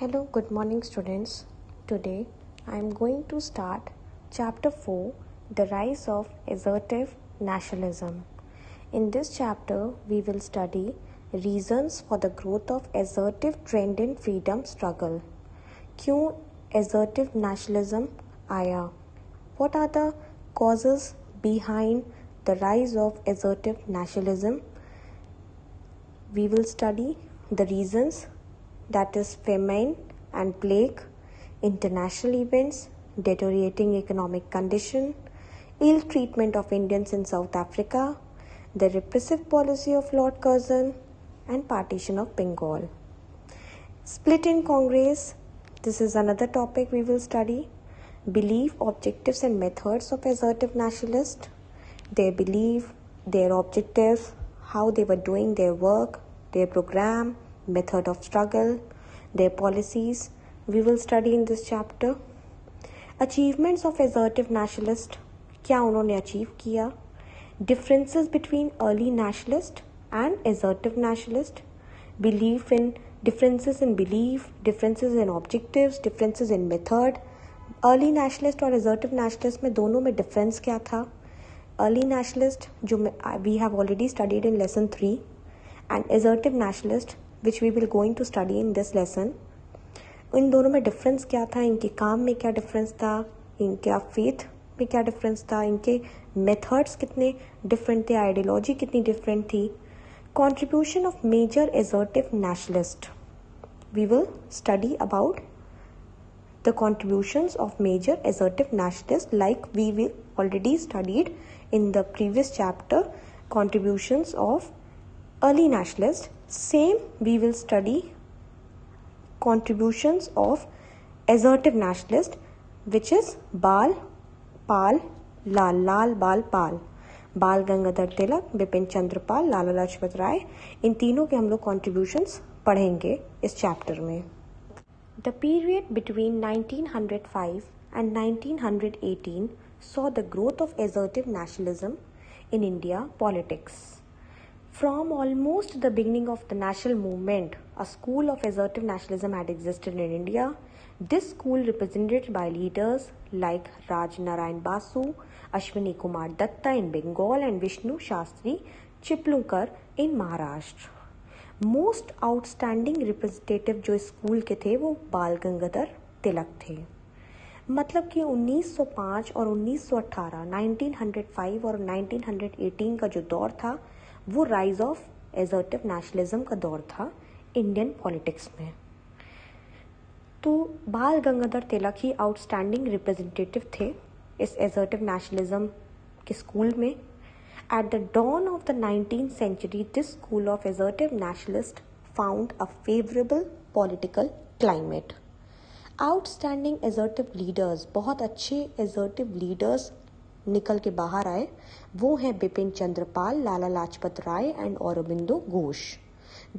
Hello, good morning, students. Today I am going to start Chapter 4 The Rise of Assertive Nationalism. In this chapter, we will study reasons for the growth of assertive trend in freedom struggle. क्यों assertive nationalism आया? What are the causes behind the rise of assertive nationalism? We will study the reasons, that is famine and plague, international events, deteriorating economic condition, ill treatment of Indians in South Africa, the repressive policy of Lord Curzon, and partition of Bengal. Split in Congress, this is another topic we will study. Belief, objectives and methods of assertive nationalists, their belief, their objectives, how they were doing their work, their program, method of struggle, their policies, we will study in this chapter. Achievements of assertive nationalist, क्या उन्होंने achieve किया? Differences between early nationalist and assertive nationalist, belief in differences in belief, differences in objectives, differences in method. Early nationalist और assertive nationalist में दोनों में difference क्या था? Early nationalist जो we have already studied in lesson 3 and assertive nationalist which we will going to study in this lesson. इन दोनों में डिफरेंस क्या था? इनके काम में क्या डिफरेंस था? इनका फेथ में क्या डिफरेंस था? इनके मेथड्स कितने डिफरेंट थे? आइडियोलॉजी कितनी डिफरेंट थी? Contribution of major assertive nationalist, we will study about the contributions of major assertive nationalists, like we already studied in the previous chapter contributions of early nationalists. Same we will study contributions of assertive nationalist, which is Bal Pal Lal Bal Pal, बाल गंगाधर तिलक, बिपिन चंद्र पाल, लाला लाजपत राय. इन तीनों के हम लोग contributions पढ़ेंगे इस chapter में. The period between 1905 and 1918 saw the growth of assertive nationalism in India politics. From almost the beginning of the national movement, a school of assertive nationalism had existed in India. This school represented by leaders like Raj Narayan Basu, Ashwini Kumar Datta in Bengal and Vishnu Shastri Chiplunkar in Maharashtra. Most outstanding representative जो school के थे वो बाल गंगाधर तिलक थे. मतलब कि 1905 और 1918, 1905 और 1918 का जो दौर था वो राइज ऑफ assertive nationalism का दौर था इंडियन पॉलिटिक्स में. तो बाल गंगाधर तिलक ही आउटस्टैंडिंग रिप्रेजेंटेटिव थे इस assertive nationalism के स्कूल में. At the dawn of the 19th century, this school of assertive nationalists found a favorable political climate. Outstanding assertive leaders, बहुत अच्छे assertive leaders निकल के बाहर आए. वो हैं Bipin Chandra Pal, Lala Lajpat Rai and Aurobindo Ghosh.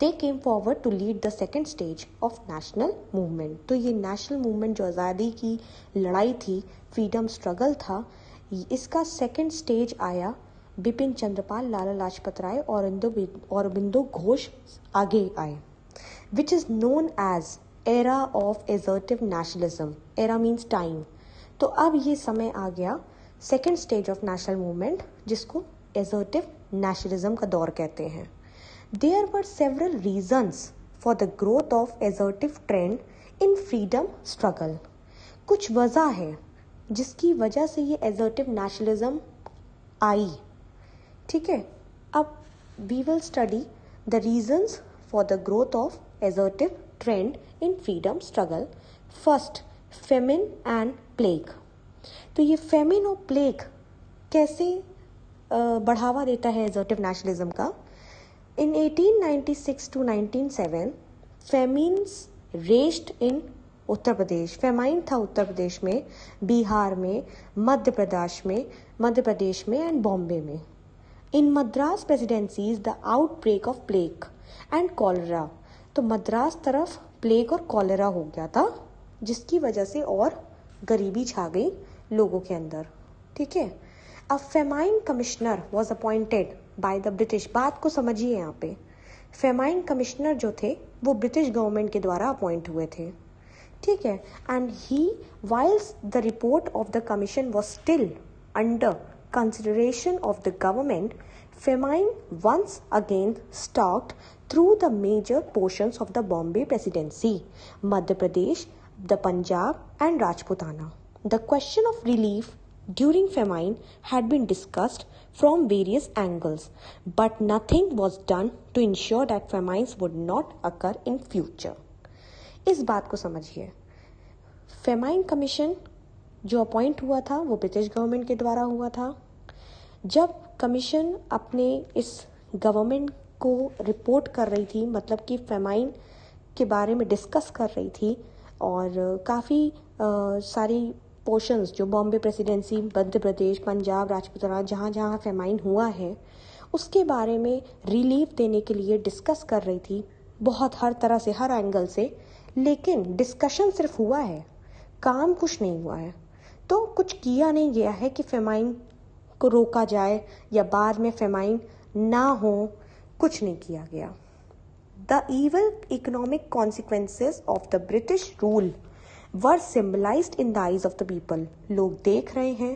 They came forward to lead the second stage of national movement. तो ये national movement जो आज़ादी की लड़ाई थी, freedom struggle था, इसका second stage आया. बिपिन चंद्रपाल, लाला लाजपत राय और औरोबिंदो घोष आगे आए. Which is known as era of assertive nationalism. Era means time. तो अब ये समय आ गया second stage of national movement जिसको assertive nationalism का दौर कहते हैं. There were several reasons for the growth of assertive trend in freedom struggle. कुछ वजह है जिसकी वजह से ये assertive nationalism आई. ठीक है. अब we will study the reasons for the growth of assertive trend in freedom struggle. First, famine and plague. तो ये फेमिन और प्लेग कैसे बढ़ावा देता है assertive nationalism का? In 1896 to 1907 famines raged in Uttar Pradesh. Famine था उत्तर प्रदेश में, बिहार में, मध्य प्रदेश में एंड बॉम्बे में. In Madras presidencies, the outbreak of plague and cholera. तो मद्रास तरफ प्लेग और कॉलेरा हो गया था जिसकी वजह से और गरीबी छा गई लोगों के अंदर. ठीक है. A famine commissioner was appointed by the British. बात को समझिए यहाँ पे. फेमाइन कमिश्नर जो थे वो ब्रिटिश गवर्नमेंट के द्वारा अपॉइंट हुए थे. ठीक है. And he whilst the report of the commission was still under consideration of the government, famine once again stalked through the major portions of the Bombay Presidency, Madhya Pradesh, the Punjab and Rajputana. The question of relief during famine had been discussed from various angles, but nothing was done to ensure that famines would not occur in future. इस बात को समझिए. Famine commission जो appoint हुआ था वो British government के द्वारा हुआ था. जब कमीशन अपने इस गवर्नमेंट को रिपोर्ट कर रही थी, मतलब कि फेमाइन के बारे में डिस्कस कर रही थी, और काफ़ी सारी पोर्शंस जो बॉम्बे प्रेसिडेंसी, मध्य प्रदेश, पंजाब, राजपुताना, जहाँ जहाँ फेमाइन हुआ है उसके बारे में रिलीफ देने के लिए डिस्कस कर रही थी, बहुत हर तरह से, हर एंगल से. लेकिन डिस्कशन सिर्फ हुआ है, काम कुछ नहीं हुआ है. तो कुछ किया नहीं गया है कि फेमाइन को रोका जाए या बाद में फेमाइन ना हो, कुछ नहीं किया गया. The evil economic consequences of the British rule were symbolised in the eyes of the people. लोग देख रहे हैं,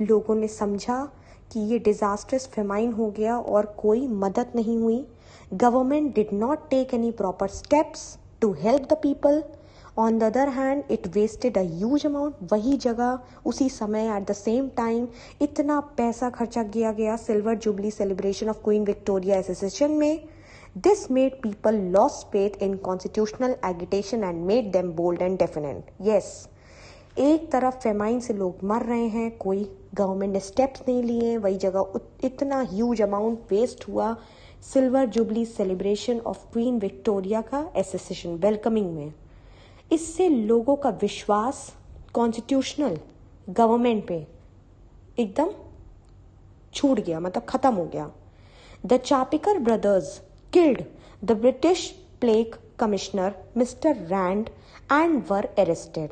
लोगों ने समझा कि ये डिजास्टर्स फेमाइन हो गया और कोई मदद नहीं हुई. Government did not take any proper steps to help the people. On the other hand, it wasted a huge amount. वही जगह, उसी समय, at the same time, इतना पैसा खर्चा किया गया silver jubilee celebration of queen Victoria association में. This made people lost faith in constitutional agitation and made them bold and definite. Yes, एक तरफ फेमाइन से लोग मर रहे हैं, कोई गवर्नमेंट ने स्टेप्स नहीं लिए, वही जगह इतना ह्यूज अमाउंट वेस्ट हुआ silver jubilee celebration of queen Victoria का एसोसिएशन वेलकमिंग में. इससे लोगों का विश्वास कॉन्स्टिट्यूशनल गवर्नमेंट पे एकदम छूट गया, मतलब खत्म हो गया. The Chapekar brothers killed the British plague commissioner mister Rand and were arrested.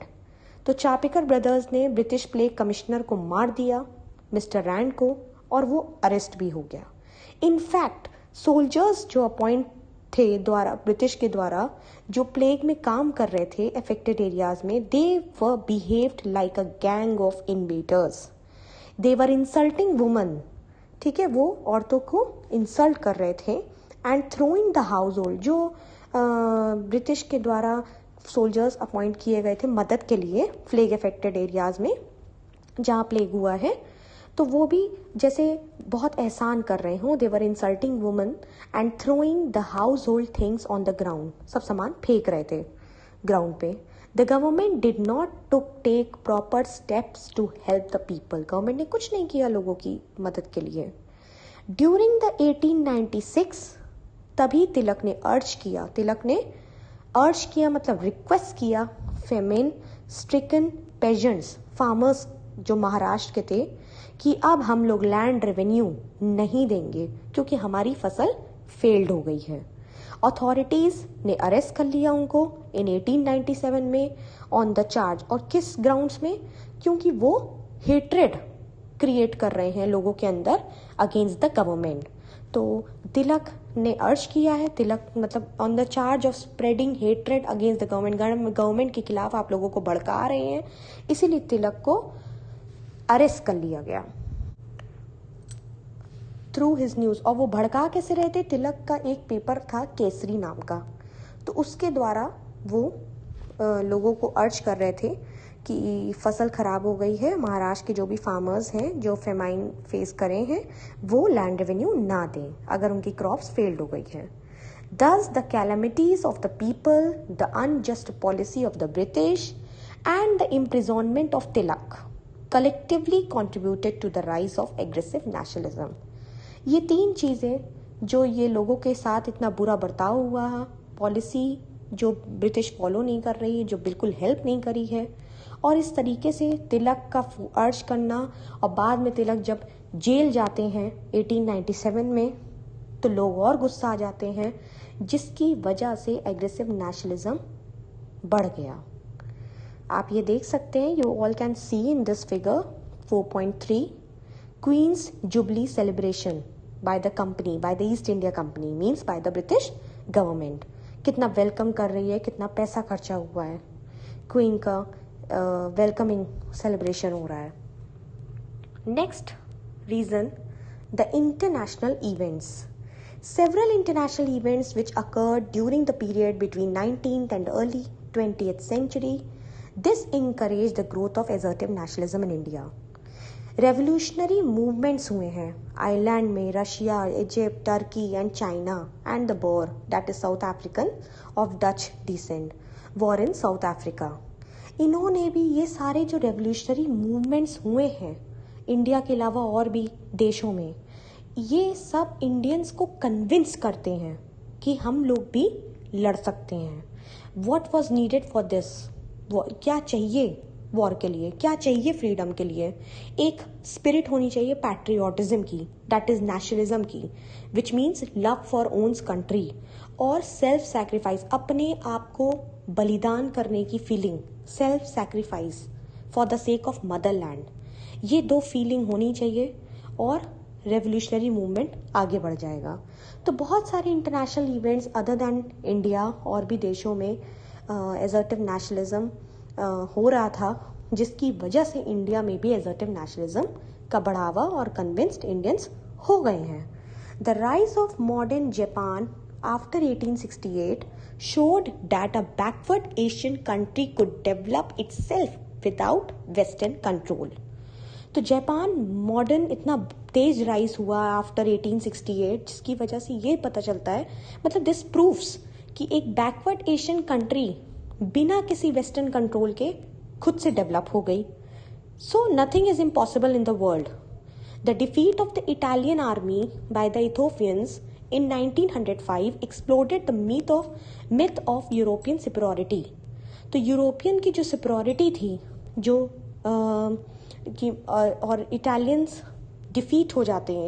तो चापिकर ब्रदर्स ने ब्रिटिश प्लेग कमिश्नर को मार दिया, मिस्टर रैंड को, और वो अरेस्ट भी हो गया. इनफैक्ट सोल्जर्स जो अपॉइंट थे द्वारा ब्रिटिश के द्वारा, जो प्लेग में काम कर रहे थे अफेक्टेड एरियाज में, they were behaved like a gang of invaders. They were insulting woman. ठीक है, वो औरतों को इंसल्ट कर रहे थे. And throwing the household, जो ब्रिटिश के द्वारा सोल्जर्स अपॉइंट किए गए थे मदद के लिए प्लेग अफेक्टेड एरियाज में जहाँ प्लेग हुआ है, तो वो भी जैसे बहुत एहसान कर रहे हों. They were insulting woman and throwing the household things on the ground. सब सामान फेंक रहे थे ग्राउंड पे. The government did not take proper steps to help the people. Government ने कुछ नहीं किया लोगों की मदद के लिए. ड्यूरिंग द 1896 तभी तिलक ने अर्ज किया मतलब रिक्वेस्ट किया फेमेन स्ट्रिकन पेजेंट्स, फार्मर्स जो महाराष्ट्र के थे, कि अब हम लोग लैंड रेवेन्यू नहीं देंगे क्योंकि हमारी फसल फेल्ड हो गई है. अथॉरिटीज ने अरेस्ट कर लिया उनको इन 1897 में ऑन द चार्ज. और किस ग्राउंड्स में? क्योंकि वो हेट्रेड क्रिएट कर रहे हैं लोगों के अंदर अगेंस्ट द गवर्नमेंट. तो तिलक ने अर्ज किया है, तिलक मतलब on the charge of spreading hatred against the government के खिलाफ आप लोगों को भड़का रहे हैं, इसीलिए तिलक को अरेस्ट कर लिया गया थ्रू हिज न्यूज. और वो भड़का कैसे रहे थे? तिलक का एक पेपर था केसरी नाम का, तो उसके द्वारा वो लोगों को अर्ज कर रहे थे कि फसल खराब हो गई है, महाराष्ट्र के जो भी फार्मर्स हैं जो फेमाइन फेस करे हैं वो लैंड रेवेन्यू ना दें अगर उनकी क्रॉप्स फेल्ड हो गई है. Thus the calamities of the people, the unjust policy of the British and the imprisonment of Tilak collectively contributed to the rise of aggressive nationalism. ये तीन चीज़ें जो ये लोगों के साथ इतना बुरा बर्ताव हुआ है, पॉलिसी जो ब्रिटिश फॉलो नहीं कर रही है, जो बिल्कुल हेल्प नहीं करी है, और इस तरीके से तिलक का अर्ज करना, और बाद में तिलक जब जेल जाते हैं 1897 में तो लोग और गुस्सा आ जाते हैं, जिसकी वजह से एग्रेसिव नेशनलिज्म बढ़ गया. आप ये देख सकते हैं, you all can see in this figure 4.3 queen's jubilee celebration by the company, by the East India company, means by the British government. कितना वेलकम कर रही है, कितना पैसा खर्चा हुआ है. क्वीन का वेलकमिंग सेलिब्रेशन हो रहा है. Next reason, the international events. Several international events which occurred during the period between 19th and early 20th century, this encouraged the growth of assertive nationalism in India. Revolutionary movements हुए हैं Ireland में, Russia, Egypt, Turkey and China, and the Boer that is South African of Dutch descent, war in South Africa. इन्होंने भी, ये सारे जो revolutionary movements हुए हैं इंडिया के अलावा और भी देशों में, ये सब इंडियंस को कन्विंस करते हैं कि हम लोग भी लड़ सकते हैं. What was needed for this, क्या चाहिए वॉर के लिए, क्या चाहिए फ्रीडम के लिए? एक स्पिरिट होनी चाहिए पैट्रियोटिज्म की, दैट इज नेशनलिज्म की, which means love for one's country, और सेल्फ सैक्रिफाइस, अपने आप को बलिदान करने की feeling, self sacrifice for the sake of motherland. ये दो फीलिंग होनी चाहिए और रेवोल्यूशनरी मूवमेंट आगे बढ़ जाएगा. तो बहुत सारे international events other than India और भी देशों में एजर्टिव नेशनलिज्म हो रहा था, जिसकी वजह से इंडिया में भी एजर्टिव नेशनलिज्म का बढ़ावा और कन्विंस्ड इंडियंस हो गए हैं. The rise of modern Japan after 1868 showed that a backward Asian country could develop itself without Western control. तो जापान मॉडर्न इतना तेज राइज हुआ आफ्टर 1868, जिसकी वजह से ये पता चलता है, मतलब दिस प्रूव्स कि एक बैकवर्ड एशियन कंट्री बिना किसी वेस्टर्न कंट्रोल के खुद से डेवलप हो गई. So nothing is impossible in the world. The defeat of the Italian army by the Ethiopians in 1905 exploded the myth of European superiority. तो यूरोपियन की जो superiority थी, जो और इटालियंस डिफीट हो जाते हैं,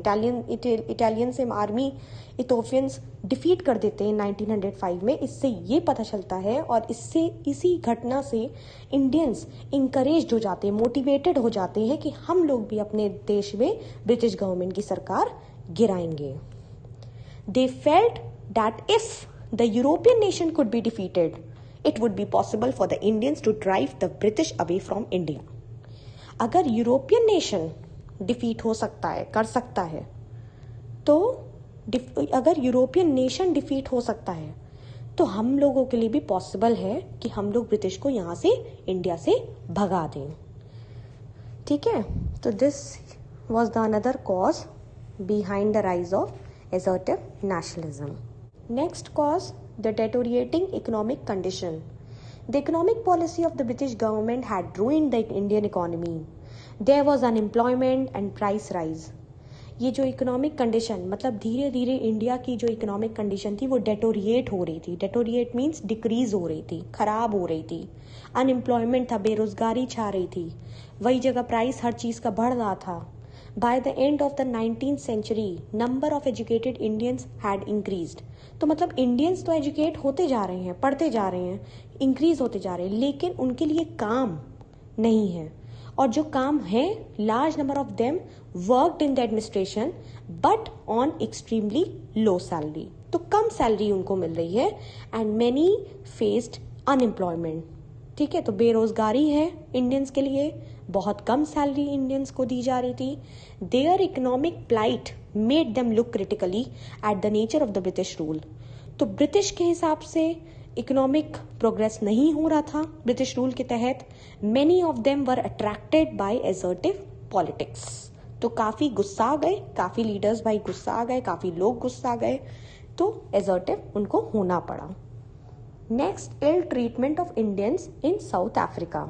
इटालियन से आर्मी इथोपियंस डिफीट कर देते हैं 1905 में. इससे ये पता चलता है और इसी घटना से इंडियंस इंकरेज्ड हो जाते हैं, मोटिवेटेड हो जाते हैं कि हम लोग भी अपने देश में ब्रिटिश गवर्नमेंट की सरकार गिराएंगे. They felt that if the European nation could be defeated, it would be possible for the Indians to drive the British away from India. अगर यूरोपियन नेशन डिफीट हो सकता है, कर सकता है, तो अगर यूरोपियन नेशन डिफीट हो सकता है तो हम लोगों के लिए भी पॉसिबल है कि हम लोग ब्रिटिश को यहाँ से, इंडिया से भगा दें. ठीक है, तो this was the another cause behind the rise of assertive nationalism. Next cause, the deteriorating economic condition. The economic policy of the British government had ruined the Indian economy. There was unemployment and price rise. ये जो economic condition, मतलब धीरे धीरे India की जो economic condition थी वो deteriorate हो रही थी. डेटोरिएट मीन्स डिक्रीज हो रही थी, खराब हो रही थी. अनएम्प्लॉयमेंट था, बेरोजगारी छा रही थी. वही जगह प्राइस हर चीज़ का बढ़ रहा था. By the end of the 19th century, number of educated Indians had increased. तो मतलब इंडियंस तो एजुकेट होते जा रहे हैं, पढ़ते जा रहे हैं, इंक्रीज होते जा रहे हैं, लेकिन उनके लिए काम नहीं है. और जो काम है, large number of them worked in the administration but on extremely low salary. तो कम सैलरी उनको मिल रही है एंड मेनी फेस्ड अनएम्प्लॉयमेंट. ठीक है, तो बेरोजगारी है इंडियंस के लिए, बहुत कम सैलरी इंडियंस को दी जा रही थी. Their economic plight made them look critically at the nature of the British rule. तो ब्रिटिश के हिसाब से इकोनॉमिक प्रोग्रेस नहीं हो रहा था ब्रिटिश रूल के तहत. Many of them were attracted by assertive politics. तो काफ़ी गुस्सा आ गए, काफ़ी लीडर्स भाई गुस्सा आ गए, काफ़ी लोग गुस्सा आ गए, तो एजर्टिव उनको होना पड़ा. Next, ill treatment of Indians in South Africa.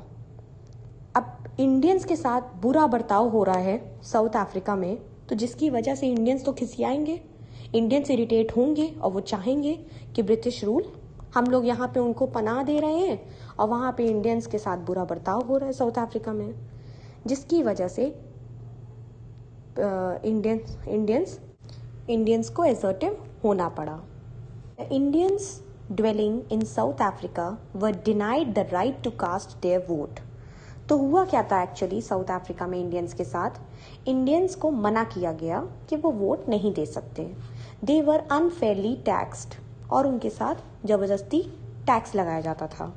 अब इंडियंस के साथ बुरा बर्ताव हो रहा है साउथ अफ्रीका में, तो जिसकी वजह से इंडियंस तो खिसियाएंगे, इंडियंस इरिटेट होंगे और वो चाहेंगे कि ब्रिटिश रूल, हम लोग यहाँ पे उनको पनाह दे रहे हैं और वहाँ पे इंडियंस के साथ बुरा बर्ताव हो रहा है साउथ अफ्रीका में, जिसकी वजह से इंडियंस को एसर्टिव होना पड़ा. Indians dwelling in South Africa were denied the right to cast their vote. तो हुआ क्या था एक्चुअली साउथ अफ्रीका में इंडियंस के साथ? इंडियंस को मना किया गया कि वो वोट नहीं दे सकते. दे वर अनफेयरली टैक्स्ड और उनके साथ ज़बरदस्ती टैक्स लगाया जाता था.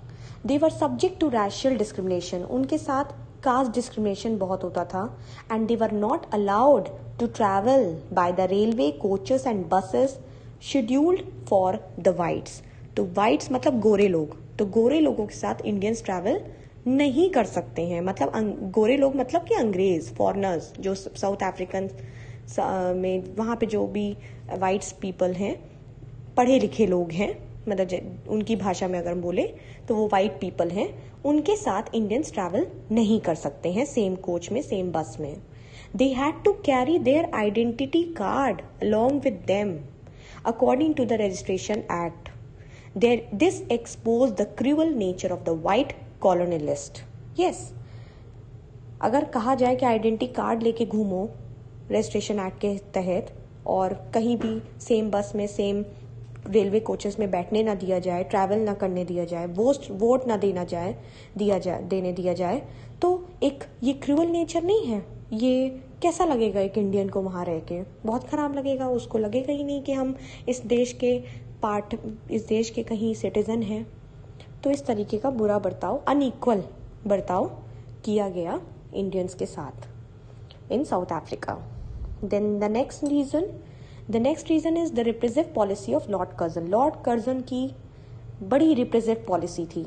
They were subject to racial discrimination, उनके साथ कास्ट डिस्क्रिमिनेशन बहुत होता था. And they were not allowed to travel by the railway coaches and buses scheduled for the whites. तो वाइट्स मतलब गोरे लोग, तो गोरे लोगों के साथ इंडियंस ट्रैवल नहीं कर सकते हैं. मतलब गोरे लोग मतलब कि अंग्रेज, फॉरनर्स जो साउथ अफ्रीकन में वहाँ पे जो भी वाइट्स पीपल हैं, पढ़े लिखे लोग हैं, मतलब उनकी भाषा में अगर बोले तो वो वाइट पीपल हैं, उनके साथ इंडियंस ट्रैवल नहीं कर सकते हैं सेम कोच में, सेम बस में. They had to carry their identity card along with them according to the registration act. This expose the cruel nature of the white colonialist. Yes, अगर कहा जाए कि आइडेंटिटी कार्ड लेके घूमो registration act के तहत और कहीं भी सेम बस में, सेम रेलवे कोचेस में बैठने ना दिया जाए, ट्रैवल ना करने दिया जाए, वोट ना देने दिया जाए, तो एक ये क्रूअल नेचर नहीं है. ये कैसा लगेगा एक इंडियन को वहाँ रह के? बहुत खराब लगेगा. उसको लगेगा ही नहीं कि हम इस देश के कहीं सिटीजन हैं. तो इस तरीके का बुरा बर्ताव, अनइक्वल बर्ताव किया गया इंडियंस के साथ in South Africa. Then the next reason is the repressive policy of Lord Curzon. Lord Curzon की बड़ी रिप्रेसिव पॉलिसी थी.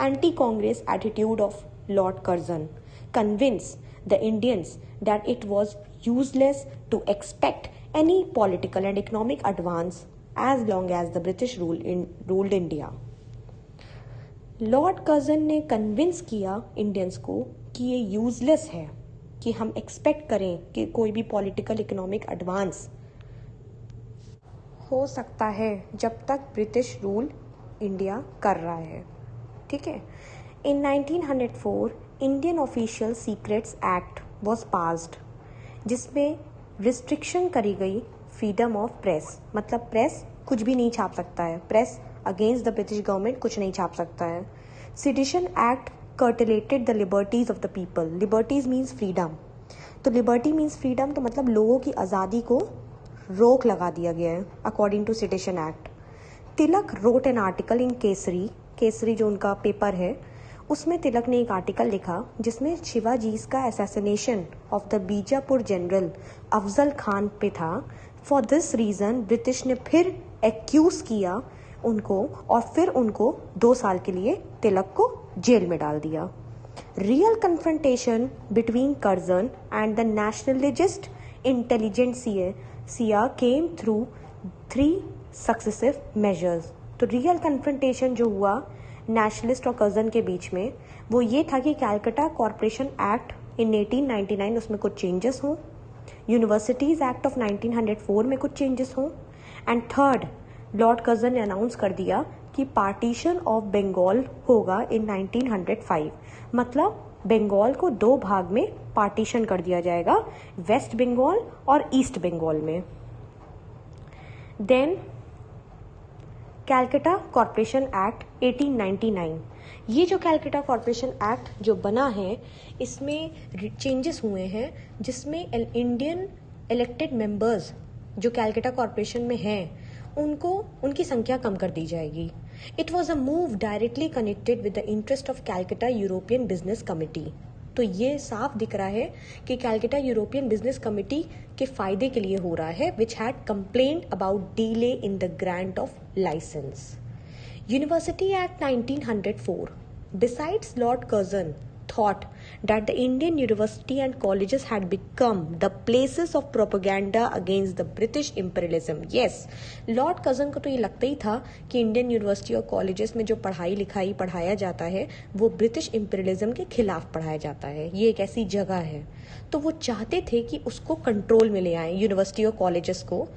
Anti Congress attitude of Lord Curzon convince the Indians that it was useless to expect any political and economic advance as long as the British ruled India. Lord Curzon ने convince किया Indians को कि ये useless है कि हम expect करें कि कोई भी पॉलिटिकल इकोनॉमिक एडवांस हो सकता है जब तक ब्रिटिश रूल इंडिया कर रहा है. ठीक है. In 1904 Indian official secrets act was passed, जिसमें रिस्ट्रिक्शन करी गई फ्रीडम ऑफ प्रेस. मतलब प्रेस कुछ भी नहीं छाप सकता है, press against the British government कुछ नहीं छाप सकता है. Sedition act curtailed the liberties of the people. Liberties means freedom. तो लिबर्टी मीन्स फ्रीडम, तो मतलब लोगों की आज़ादी को रोक लगा दिया गया है according to sedition act. Tilak wrote an article in Kesari जो उनका पेपर है, उसमें तिलक ने एक आर्टिकल लिखा जिसमें शिवाजी का assassination of the Bijapur general Afzal Khan पे था. फॉर दिस रीज़न ब्रिटिश ने फिर एक्यूज किया उनको और फिर उनको 2 साल के लिए तिलक को जेल में डाल दिया. Real confrontation between Curzon and the nationalist intelligentsia came through 3 successive measures. तो रियल कन्फ्रंटेशन जो हुआ नेशनलिस्ट और कर्जन के बीच में, वो ये था कि कैलकाटा कॉरपोरेशन एक्ट इन 1899 उसमें कुछ चेंजेस हों, यूनिवर्सिटीज़ एक्ट ऑफ 1904 में कुछ चेंजेस हों, एंड थर्ड लॉर्ड कर्जन ने अनाउंस कर दिया कि पार्टीशन ऑफ बंगाल होगा इन 1905. मतलब बंगाल को 2 भाग में पार्टीशन कर दिया जाएगा, वेस्ट बंगाल और ईस्ट बंगाल में. Then Calcutta corporation act 1899. ये जो कैलकाटा कॉरपोरेशन एक्ट जो बना है, इसमें चेंजेस हुए हैं, जिसमें इंडियन इलेक्टेड मेंबर्स जो कैलकाटा कॉरपोरेशन में हैं उनको उनकी संख्या कम कर दी जाएगी. It was a move directly connected with the interest of Calcutta European business committee. तो ये साफ दिख रहा है कि कैलकाटा यूरोपियन बिजनेस कमिटी के फायदे के लिए हो रहा है, which had complained about delay in the grant of licence. University act 1904. Besides, Lord Curzon thought that the Indian university and colleges had become the places of propaganda against the British imperialism. Yes, Lord Curzon को तो ये लगता ही था कि Indian university और colleges में जो पढ़ाई लिखाई पढ़ाया जाता है वो ब्रिटिश इम्पीरियलिज्म के खिलाफ पढ़ाया जाता है, ये एक ऐसी जगह है. तो वो चाहते थे कि उसको कंट्रोल में ले आए यूनिवर्सिटी और कॉलेजेस को.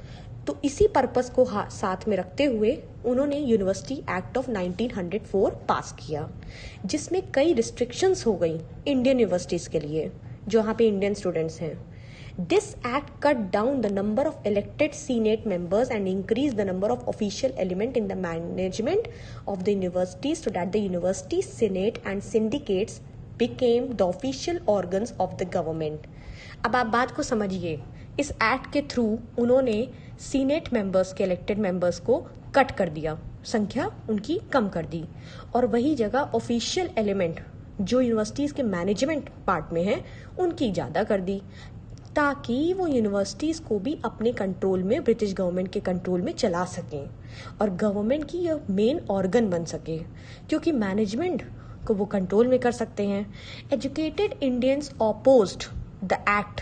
तो इसी पर्पस को साथ में रखते हुए उन्होंने यूनिवर्सिटी एक्ट ऑफ 1904 पास किया, जिसमें कई रिस्ट्रिक्शंस हो गई इंडियन यूनिवर्सिटीज़ के लिए जो यहाँ पे इंडियन स्टूडेंट्स हैं. This act cut down the number of elected senate members and increase the number of official element in the management of the university so that the university senate and syndicates became the official organs of the government. अब आप बात को समझिए, इस act के through उन्होंने senate members के elected members को कट कर दिया. संख्या उनकी कम कर दी और वही जगह ऑफिशियल एलिमेंट जो यूनिवर्सिटीज़ के मैनेजमेंट पार्ट में है उनकी ज़्यादा कर दी, ताकि वो यूनिवर्सिटीज़ को भी अपने कंट्रोल में, ब्रिटिश गवर्नमेंट के कंट्रोल में चला सकें और गवर्नमेंट की यह मेन ऑर्गन बन सके, क्योंकि मैनेजमेंट को वो कंट्रोल में कर सकते हैं। Educated Indians opposed the act.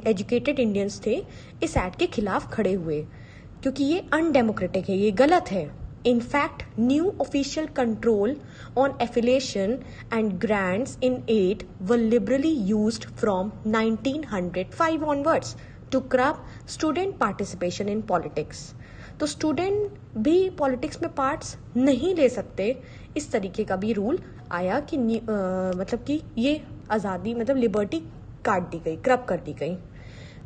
Educated Indians थे इस एक्ट के खिलाफ खड़े हुए, क्योंकि ये अनडेमोक्रेटिक है, ये गलत है। In fact, new official control on affiliation and grants in aid were liberally used from 1905 onwards to curb student participation in politics. तो स्टूडेंट भी पॉलिटिक्स में पार्ट्स नहीं ले सकते, इस तरीके का भी रूल आया कि मतलब कि ये आज़ादी, मतलब लिबर्टी काट दी गई, करब कर दी गई।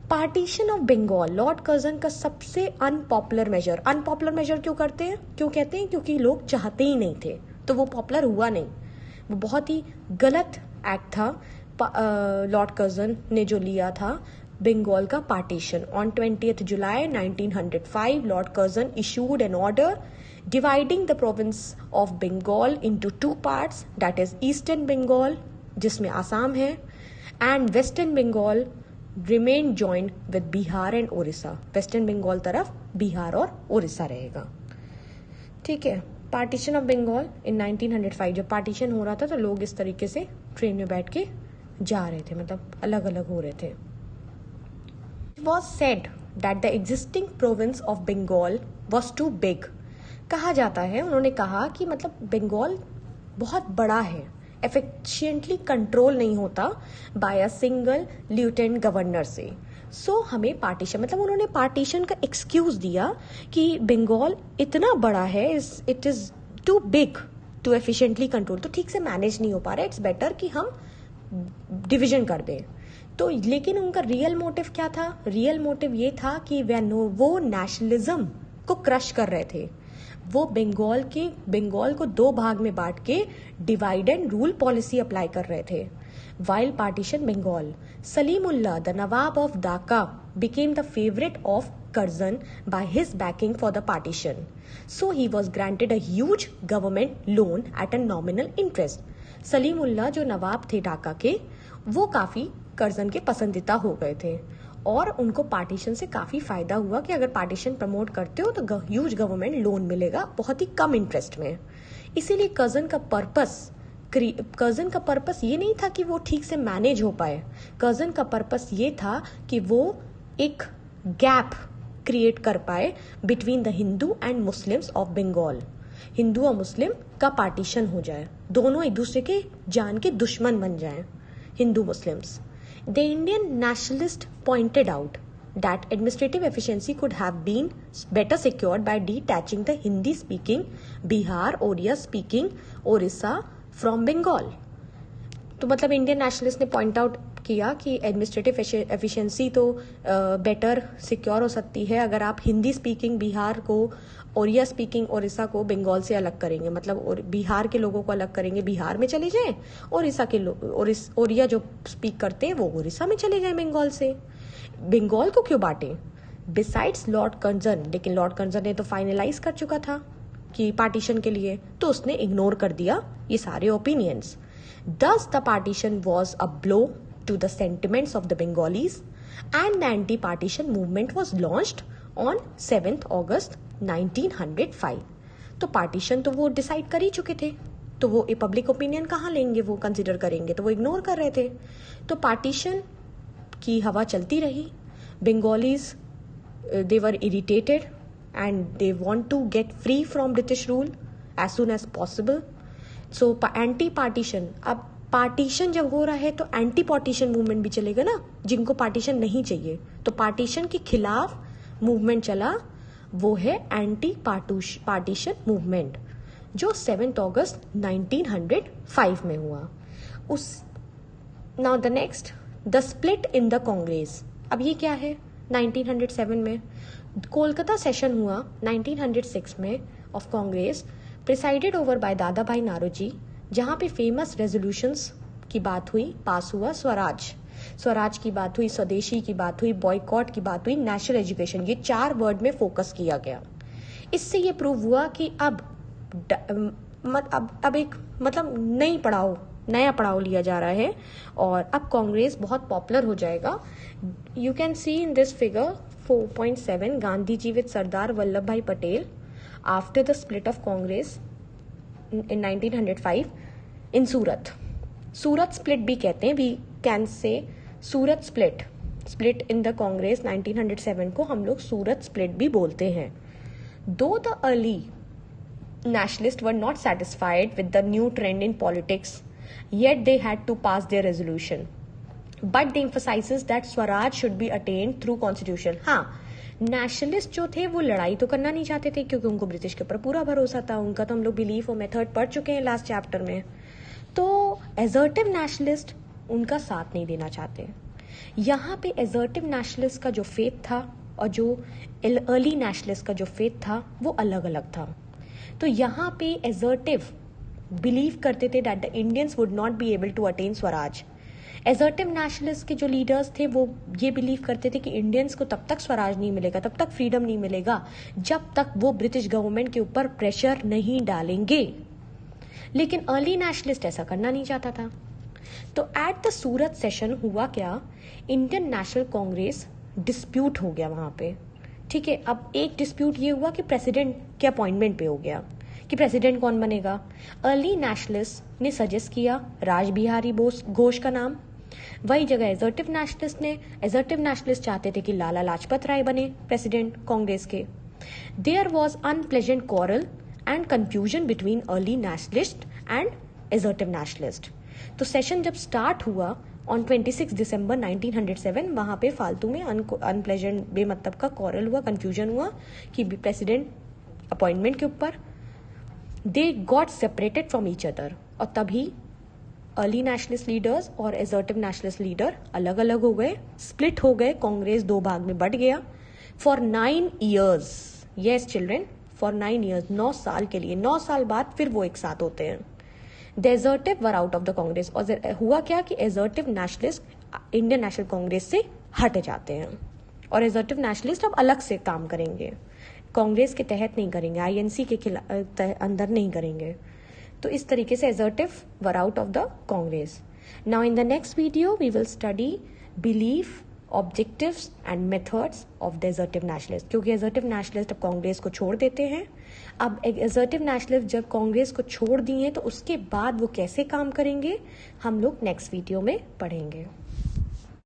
Partition of Bengal, lord Curzon का सबसे अनपॉपुलर मेजर क्यों कहते हैं? क्योंकि लोग चाहते ही नहीं थे, तो वो पॉपुलर हुआ नहीं। वो बहुत ही गलत एक्ट था लॉर्ड कर्जन ने जो लिया था बंगाल का partition. On 20 July 1905 lord Curzon issued an order dividing the province of Bengal into 2 parts, that is eastern Bengal जिसमें आसाम है and western Bengal remain joined with Bihar and Odisha. Western Bengal तरफ बिहार और ओडिशा रहेगा। ठीक है, पार्टीशन ऑफ बंगाल इन 1905 जब पार्टीशन हो रहा था तो लोग इस तरीके से ट्रेन में बैठ के जा रहे थे, मतलब अलग अलग हो रहे थे। It was said that the existing province of Bengal was too big. कहा जाता है, उन्होंने कहा कि मतलब बंगाल बहुत बड़ा है, एफिशिएंटली कंट्रोल नहीं होता by a single lieutenant governor से। सो हमें पार्टीशन, मतलब उन्होंने पार्टीशन का एक्सक्यूज दिया कि बंगाल इतना बड़ा है, it is too big to efficiently control, तो ठीक से मैनेज नहीं हो पा रहा है, इट्स बेटर कि हम डिवीजन कर दें। तो लेकिन उनका रियल मोटिव क्या था? रियल मोटिव ये था कि वो नेशनलिज्म को क्रश कर रहे थे। वो बंगाल को 2 भाग में बांट के divide and rule policy apply कर रहे थे। While partition Bengal, Salimullah the nawab of Dhaka became the favorite of Curzon by his backing for the partition. So he was granted a huge government loan at a nominal interest. Salimullah जो नवाब थे ढाका के, वो काफी Curzon के पसंदीदा हो गए थे और उनको पार्टीशन से काफी फायदा हुआ कि अगर पार्टीशन प्रमोट करते हो तो ह्यूज गवर्नमेंट लोन मिलेगा बहुत ही कम इंटरेस्ट में। इसीलिए कर्जन का पर्पस ये नहीं था कि वो ठीक से मैनेज हो पाए। कर्जन का पर्पस ये था कि वो एक गैप क्रिएट कर पाए between the Hindu and Muslims of Bengal. हिंदू और मुस्लिम का पार्टीशन हो जाए, दोनों एक दूसरे के जान के दुश्मन बन जाएं, Hindu Muslims. The Indian nationalist pointed out that administrative efficiency could have been better secured by detaching the Hindi-speaking Bihar, Oriya-speaking Orissa from Bengal. तो मतलब इंडियन नेशनलिस्ट ने पॉइंट आउट किया कि एडमिनिस्ट्रेटिव एफिशिएंसी तो बेटर सिक्योर हो सकती है अगर आप हिंदी स्पीकिंग बिहार को, ओरिया स्पीकिंग ओडिशा को बंगाल से अलग करेंगे, मतलब बिहार के लोगों को अलग करेंगे, बिहार में चले जाएं, ओडिशा के ओरिया जो स्पीक करते हैं वो ओडिशा में चले जाएं बंगाल से। बंगाल को क्यों बांटे? बिसाइड्स लॉर्ड कर्जन, लेकिन लॉर्ड कर्जन ने तो फाइनलाइज कर चुका था कि पार्टीशन के लिए, तो उसने इग्नोर कर दिया ये सारे opinions. Thus the partition was a blow to the sentiments of the Bengalis and the anti-partition movement was launched on 7th August 1905. तो पार्टीशन तो वो डिसाइड कर ही चुके थे, तो वो पब्लिक ओपिनियन कहाँ लेंगे, वो कंसिडर करेंगे, तो वो इग्नोर कर रहे थे। तो पार्टीशन की हवा चलती रही। Bengalis they were irritated and they want to get free from British rule as soon as possible. So anti partition, अब पार्टीशन जब हो रहा है तो एंटी पार्टीशन मूवमेंट भी चलेगा ना, जिनको पार्टीशन नहीं चाहिए। तो पार्टीशन के खिलाफ मूवमेंट चला, वो है एंटी पार्टीशन मूवमेंट, जो 7 अगस्त 1905 में हुआ। Now the next, the split in the Congress. अब ये क्या है? 1907 में कोलकाता सेशन हुआ 1906 में of Congress, presided over by दादा भाई नारोजी, जहाँ पे फेमस रेजोल्यूशंस की बात हुई, पास हुआ स्वराज की बात हुई, स्वदेशी की बात हुई, बॉयकॉट की बात हुई, नेशनल एजुकेशन, ये 4 वर्ड में फोकस किया गया। इससे ये प्रूव हुआ कि अब एक मतलब नया पड़ाव लिया जा रहा है और अब कांग्रेस बहुत पॉपुलर हो जाएगा. You can see in this figure 4.7 Gandhi ji with Sardar Vallabhbhai Patel after the split of Congress in 1905 in Surat. Surat split भी कहते हैं. We can say Surat split in the Congress 1907 को हम लोग सूरत स्प्लिट भी बोलते हैं. दो the early nationalists were not satisfied with the new trend in politics, yet they had to pass their resolution. But they emphasizes that Swaraj should be attained through constitution. हाँ, nationalist जो थे वो लड़ाई तो करना नहीं चाहते थे क्योंकि उनको ब्रिटिश के ऊपर पूरा भरोसा था. उनका तो हम लोग बिलीफ और मेथड पढ़ चुके हैं लास्ट चैप्टर में. तो एजर्टिव नेशनलिस्ट उनका साथ नहीं देना चाहते. यहाँ पे एजर्टिव नेशनलिस्ट का जो फेथ था और जो अर्ली नेशनलिस्ट का जो फेथ था वो अलग अलग था. तो यहाँ पे एजर्टिव बिलीव करते थे that the Indians would not be able to attain swaraj. Assertive nationalist के जो लीडर्स थे वो ये बिलीव करते थे कि इंडियंस को तब तक स्वराज नहीं मिलेगा, तब तक फ्रीडम नहीं मिलेगा जब तक वो ब्रिटिश गवर्नमेंट के ऊपर प्रेशर नहीं डालेंगे. लेकिन अर्ली नेशनलिस्ट ऐसा करना नहीं चाहता था. तो एट द सूरत सेशन हुआ क्या, इंडियन नेशनल कांग्रेस डिस्प्यूट हो गया वहां पे. ठीक है, अब एक डिस्प्यूट ये हुआ कि प्रेसिडेंट के अपॉइंटमेंट पे हो गया कि प्रेसिडेंट कौन बनेगा. अर्ली नेशनलिस्ट ने सजेस्ट किया राज बिहारी घोष का नाम. वही जगह एजर्टिव नेशनलिस्ट चाहते थे कि लाला लाजपत राय बने प्रेसिडेंट कांग्रेस के. There was unpleasant quarrel and confusion between early nationalist and assertive nationalist. तो सेशन जब स्टार्ट हुआ ऑन 26 दिसंबर 1907 वहां पे फालतू में अनप्लेजेंट बेमतलब का क्वारल हुआ, कंफ्यूजन हुआ कि प्रेसिडेंट अपॉइंटमेंट के ऊपर. They got separated from each other और तभी अर्ली नेशनलिस्ट लीडर्स और एजर्टिव नेशनलिस्ट लीडर अलग अलग हो गए, स्प्लिट हो गए. कांग्रेस दो भाग में बट गया. For 9 years, yes children, for 9 years, 9 साल के लिए, 9 साल बाद फिर वो एक साथ होते हैं. The assertive were out of the Congress. और हुआ क्या कि assertive nationalist Indian national Congress से हट जाते हैं और एजर्टिव नेशनलिस्ट अब अलग से काम करेंगे, कांग्रेस के तहत नहीं करेंगे, आईएनसी के अंदर नहीं करेंगे. तो इस तरीके से assertive were out of the Congress. Now in the next video we will study belief, objectives and methods of the assertive nationalist. क्योंकि एजर्टिव नेशनलिस्ट अब कांग्रेस को छोड़ देते हैं. अब एजर्टिव नेशनलिस्ट जब कांग्रेस को छोड़ दिए तो उसके बाद वो कैसे काम करेंगे हम लोग नेक्स्ट वीडियो में पढ़ेंगे.